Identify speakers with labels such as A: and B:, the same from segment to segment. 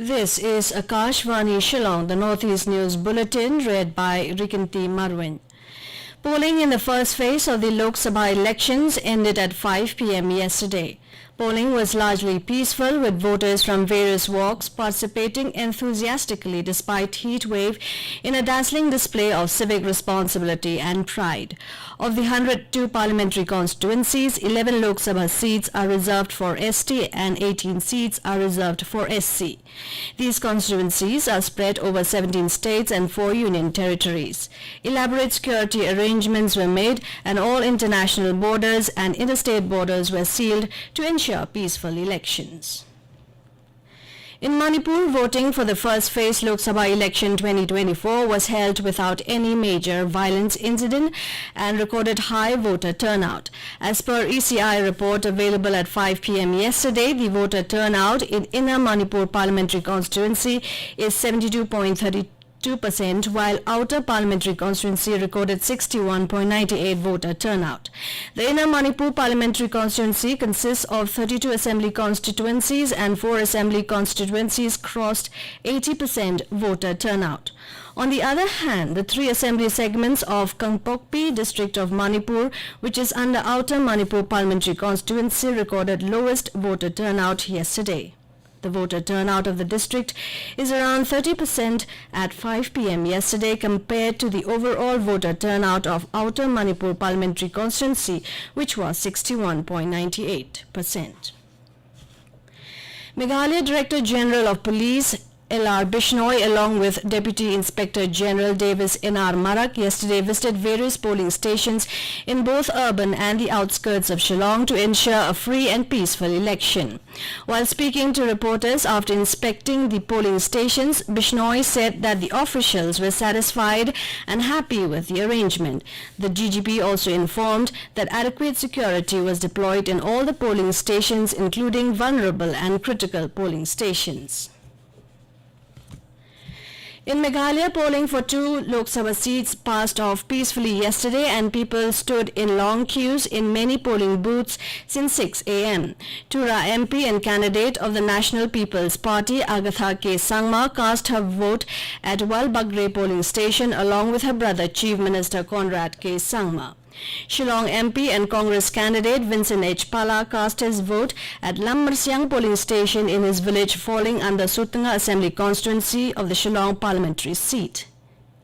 A: This is AKASHVANI Shillong, the Northeast News Bulletin, read by Rikinti Marwin. Polling in the first phase of the Lok Sabha elections ended at 5 p.m. yesterday. Polling was largely peaceful, with voters from various walks participating enthusiastically despite heat wave in a dazzling display of civic responsibility and pride. Of the 102 parliamentary constituencies, 11 Lok Sabha seats are reserved for ST and 18 seats are reserved for SC. These constituencies are spread over 17 states and 4 union territories. Elaborate security arrangements were made and all international borders and interstate borders were sealed to ensure peaceful elections. In Manipur, voting for the first phase Lok Sabha election 2024 was held without any major violence incident and recorded high voter turnout. As per ECI report available at 5 p.m. yesterday, the voter turnout in Inner Manipur parliamentary constituency is 72.32%, while Outer Parliamentary Constituency recorded 61.98 voter turnout. The Inner Manipur Parliamentary Constituency consists of 32 assembly constituencies and 4 assembly constituencies crossed 80% voter turnout. On the other hand, the 3 assembly segments of Kangpokpi district of Manipur, which is under Outer Manipur Parliamentary Constituency, recorded lowest voter turnout yesterday. The voter turnout of the district is around 30% at 5 p.m. yesterday compared to the overall voter turnout of Outer Manipur Parliamentary Constituency, which was 61.98%. Meghalaya Director General of Police L.R. Bishnoi, along with Deputy Inspector General Davis N.R. Marak, yesterday visited various polling stations in both urban and the outskirts of Shillong to ensure a free and peaceful election. While speaking to reporters after inspecting the polling stations, Bishnoi said that the officials were satisfied and happy with the arrangement. The DGP also informed that adequate security was deployed in all the polling stations, including vulnerable and critical polling stations. In Meghalaya, polling for 2 Lok Sabha seats passed off peacefully yesterday and people stood in long queues in many polling booths since 6 a.m. Tura MP and candidate of the National People's Party, Agatha K. Sangma, cast her vote at Walbagre polling station along with her brother, Chief Minister Conrad K. Sangma. Shillong MP and Congress candidate Vincent H. Pala cast his vote at Lammarsyang polling station in his village falling under Sutanga Assembly constituency of the Shillong parliamentary seat.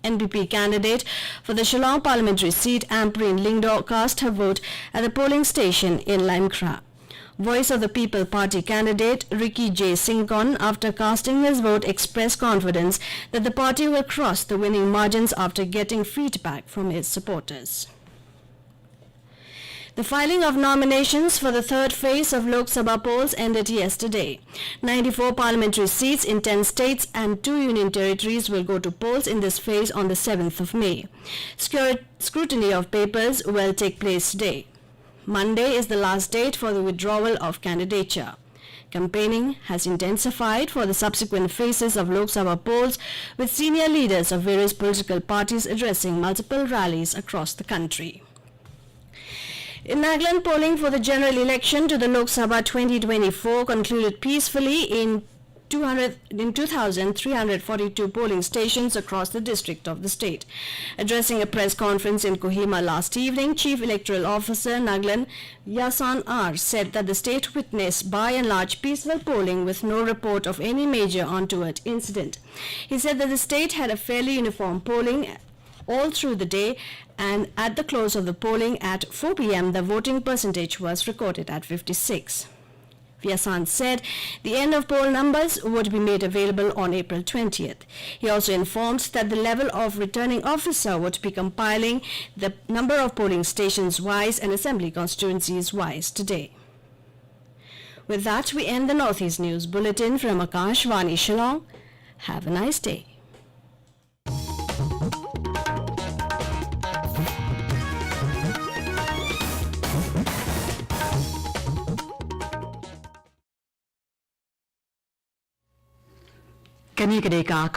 A: NPP candidate for the Shillong parliamentary seat Ampreen Lingdo cast her vote at the polling station in Limekra. Voice of the People Party candidate Ricky J. Singkon, after casting his vote, expressed confidence that the party will cross the winning margins after getting feedback from its supporters. The filing of nominations for the third phase of Lok Sabha polls ended yesterday. 94 parliamentary seats in 10 states and 2 union territories will go to polls in this phase on the 7th of May. Scrutiny of papers will take place today. Monday is the last date for the withdrawal of candidature. Campaigning has intensified for the subsequent phases of Lok Sabha polls, with senior leaders of various political parties addressing multiple rallies across the country. In Nagaland, polling for the general election to the Lok Sabha 2024 concluded peacefully in 2,342 polling stations across the district of the state. Addressing a press conference in Kohima last evening, Chief Electoral Officer Nagaland Yasan R. said that the state witnessed by and large peaceful polling with no report of any major untoward incident. He said that the state had a fairly uniform polling all through the day, and at the close of the polling at 4 p.m. the voting percentage was recorded at 56. Vyasan said the end of poll numbers would be made available on April 20th. He also informed that the level of returning officer would be compiling the number of polling stations wise and assembly constituencies wise today. With that, we end the Northeast News Bulletin from AKASHVANI Shillong. Have a nice day.
B: Kani-kani ka